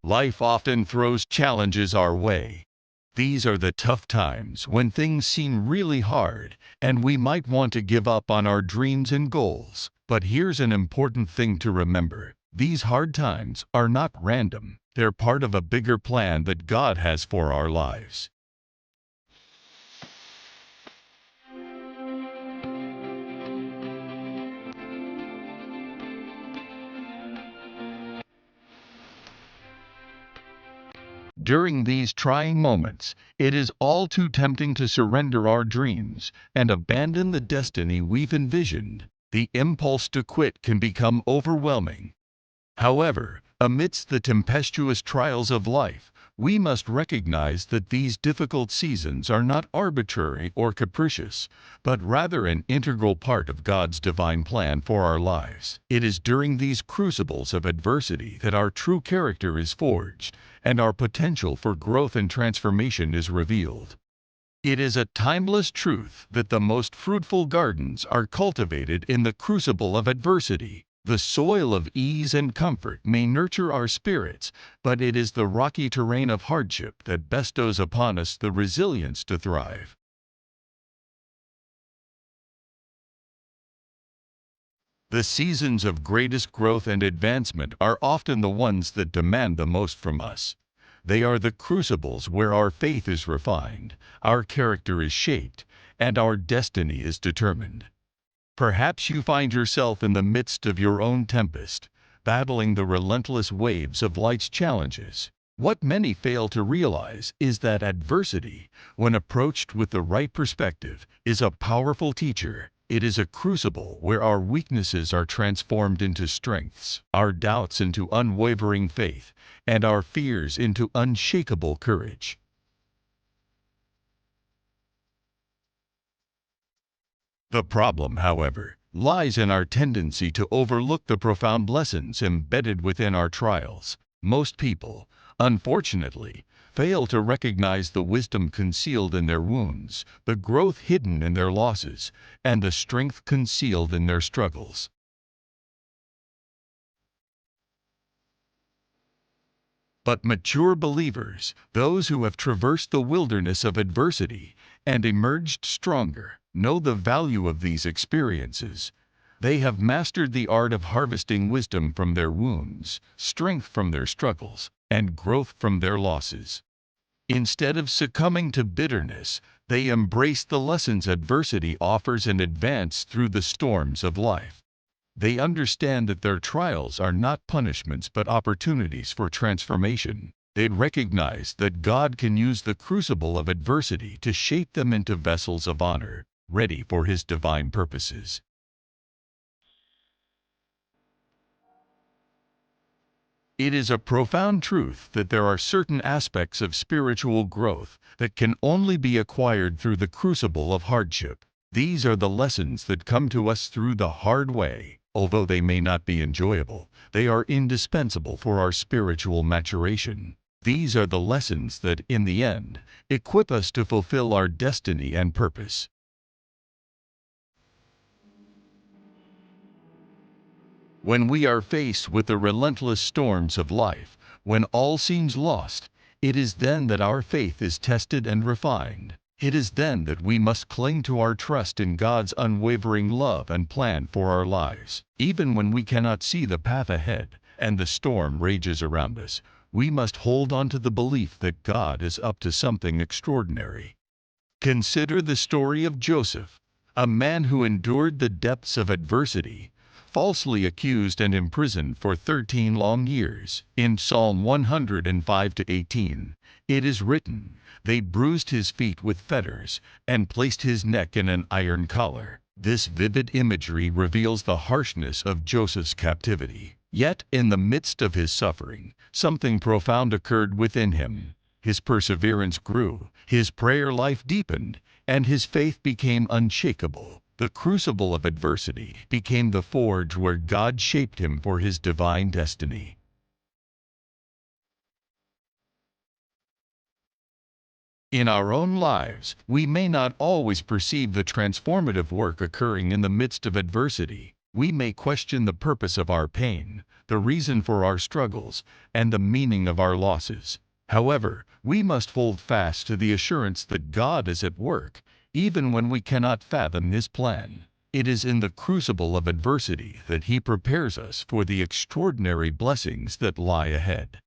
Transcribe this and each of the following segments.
Life often throws challenges our way. These are the tough times when things seem really hard and we might want to give up on our dreams and goals. But here's an important thing to remember. These hard times are not random. They're part of a bigger plan that God has for our lives. During these trying moments, it is all too tempting to surrender our dreams and abandon the destiny we've envisioned. The impulse to quit can become overwhelming. However, amidst the tempestuous trials of life, we must recognize that these difficult seasons are not arbitrary or capricious, but rather an integral part of God's divine plan for our lives. It is during these crucibles of adversity that our true character is forged, and our potential for growth and transformation is revealed. It is a timeless truth that the most fruitful gardens are cultivated in the crucible of adversity. The soil of ease and comfort may nurture our spirits, but it is the rocky terrain of hardship that bestows upon us the resilience to thrive. The seasons of greatest growth and advancement are often the ones that demand the most from us. They are the crucibles where our faith is refined, our character is shaped, and our destiny is determined. Perhaps you find yourself in the midst of your own tempest, battling the relentless waves of life's challenges. What many fail to realize is that adversity, when approached with the right perspective, is a powerful teacher. It is a crucible where our weaknesses are transformed into strengths, our doubts into unwavering faith, and our fears into unshakable courage. The problem, however, lies in our tendency to overlook the profound lessons embedded within our trials. Most people, unfortunately, fail to recognize the wisdom concealed in their wounds, the growth hidden in their losses, and the strength concealed in their struggles. But mature believers, those who have traversed the wilderness of adversity and emerged stronger, know the value of these experiences. They have mastered the art of harvesting wisdom from their wounds, strength from their struggles, and growth from their losses. Instead of succumbing to bitterness, they embrace the lessons adversity offers and advance through the storms of life. They understand that their trials are not punishments but opportunities for transformation. They recognize that God can use the crucible of adversity to shape them into vessels of honor, ready for His divine purposes. It is a profound truth that there are certain aspects of spiritual growth that can only be acquired through the crucible of hardship. These are the lessons that come to us through the hard way. Although they may not be enjoyable, they are indispensable for our spiritual maturation. These are the lessons that, in the end, equip us to fulfill our destiny and purpose. When we are faced with the relentless storms of life, when all seems lost, it is then that our faith is tested and refined. It is then that we must cling to our trust in God's unwavering love and plan for our lives. Even when we cannot see the path ahead and the storm rages around us, we must hold on to the belief that God is up to something extraordinary. Consider the story of Joseph, a man who endured the depths of adversity, falsely accused and imprisoned for 13 long years. In Psalm 105-18, it is written, "They bruised his feet with fetters, and placed his neck in an iron collar." This vivid imagery reveals the harshness of Joseph's captivity. Yet, in the midst of his suffering, something profound occurred within him. His perseverance grew, his prayer life deepened, and his faith became unshakable. The crucible of adversity became the forge where God shaped him for His divine destiny. In our own lives, we may not always perceive the transformative work occurring in the midst of adversity. We may question the purpose of our pain, the reason for our struggles, and the meaning of our losses. However, we must hold fast to the assurance that God is at work, even when we cannot fathom His plan. It is in the crucible of adversity that He prepares us for the extraordinary blessings that lie ahead.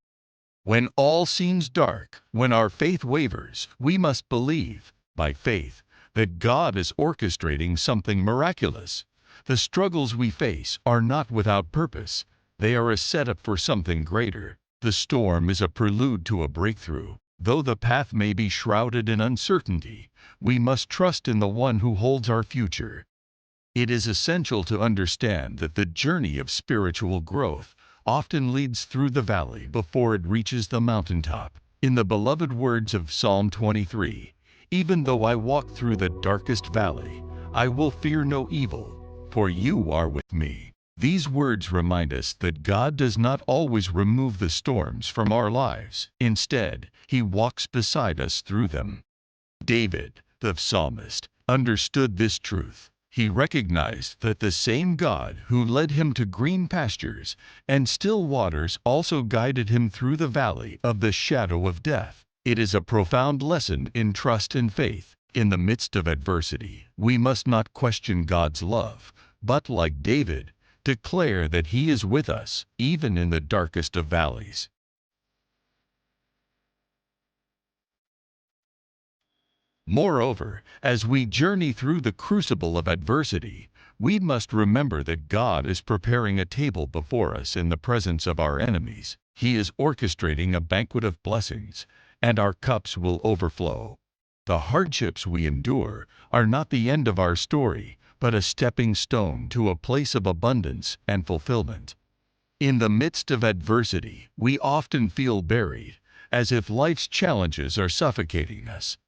When all seems dark, when our faith wavers, we must believe, by faith, that God is orchestrating something miraculous. The struggles we face are not without purpose. They are a setup for something greater. The storm is a prelude to a breakthrough. Though the path may be shrouded in uncertainty, we must trust in the one who holds our future. It is essential to understand that the journey of spiritual growth often leads through the valley before it reaches the mountaintop. In the beloved words of Psalm 23, "Even though I walk through the darkest valley, I will fear no evil, for you are with me." These words remind us that God does not always remove the storms from our lives. Instead, He walks beside us through them. David, the psalmist, understood this truth. He recognized that the same God who led him to green pastures and still waters also guided him through the valley of the shadow of death. It is a profound lesson in trust and faith. In the midst of adversity, we must not question God's love, but, like David, declare that He is with us, even in the darkest of valleys. Moreover, as we journey through the crucible of adversity, we must remember that God is preparing a table before us in the presence of our enemies. He is orchestrating a banquet of blessings, and our cups will overflow. The hardships we endure are not the end of our story, but a stepping stone to a place of abundance and fulfillment. In the midst of adversity, we often feel buried, as if life's challenges are suffocating us.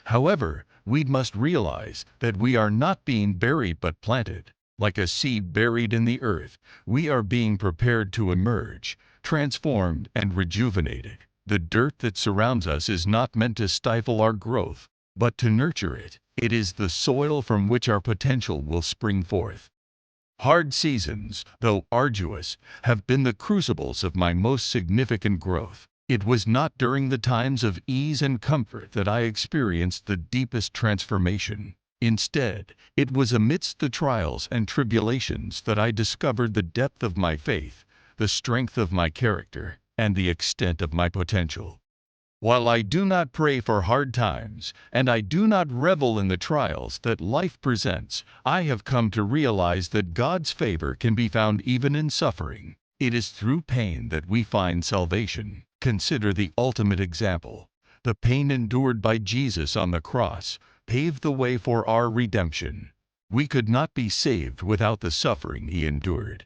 However, we must realize that we are not being buried but planted. Like a seed buried in the earth, we are being prepared to emerge, transformed and rejuvenated. The dirt that surrounds us is not meant to stifle our growth, but to nurture it. It is the soil from which our potential will spring forth. Hard seasons, though arduous, have been the crucibles of my most significant growth. It was not during the times of ease and comfort that I experienced the deepest transformation. Instead, it was amidst the trials and tribulations that I discovered the depth of my faith, the strength of my character, and the extent of my potential. While I do not pray for hard times, and I do not revel in the trials that life presents, I have come to realize that God's favor can be found even in suffering. It is through pain that we find salvation. Consider the ultimate example. The pain endured by Jesus on the cross paved the way for our redemption. We could not be saved without the suffering He endured.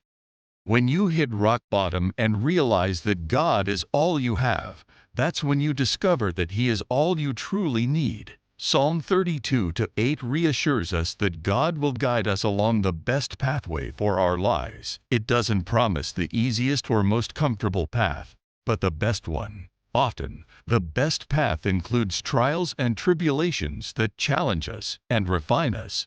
When you hit rock bottom and realize that God is all you have, that's when you discover that He is all you truly need. Psalm 32:8 reassures us that God will guide us along the best pathway for our lives. It doesn't promise the easiest or most comfortable path, but the best one. Often, the best path includes trials and tribulations that challenge us and refine us.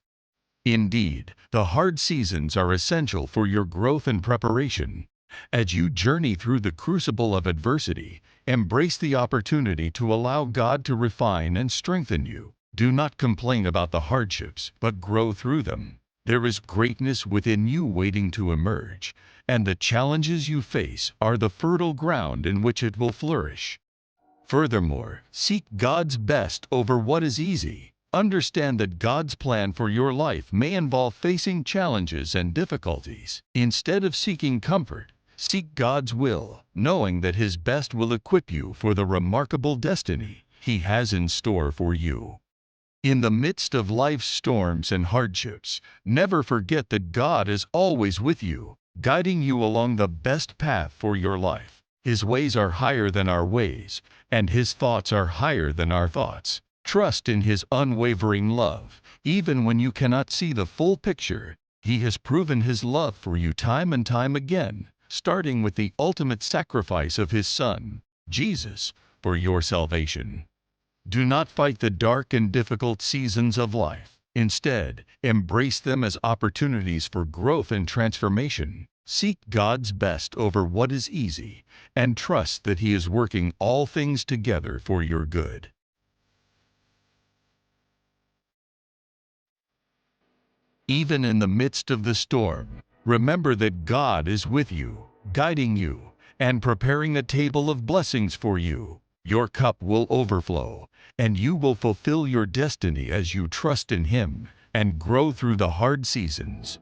Indeed, the hard seasons are essential for your growth and preparation. As you journey through the crucible of adversity, embrace the opportunity to allow God to refine and strengthen you. Do not complain about the hardships, but grow through them. There is greatness within you waiting to emerge, and the challenges you face are the fertile ground in which it will flourish. Furthermore, seek God's best over what is easy. Understand that God's plan for your life may involve facing challenges and difficulties. Instead of seeking comfort, seek God's will, knowing that His best will equip you for the remarkable destiny He has in store for you. In the midst of life's storms and hardships, never forget that God is always with you, guiding you along the best path for your life. His ways are higher than our ways, and His thoughts are higher than our thoughts. Trust in His unwavering love. Even when you cannot see the full picture, He has proven His love for you time and time again, starting with the ultimate sacrifice of His Son, Jesus, for your salvation. Do not fight the dark and difficult seasons of life. Instead, embrace them as opportunities for growth and transformation. Seek God's best over what is easy, and trust that He is working all things together for your good. Even in the midst of the storm, remember that God is with you, guiding you, and preparing a table of blessings for you. Your cup will overflow, and you will fulfill your destiny as you trust in Him and grow through the hard seasons.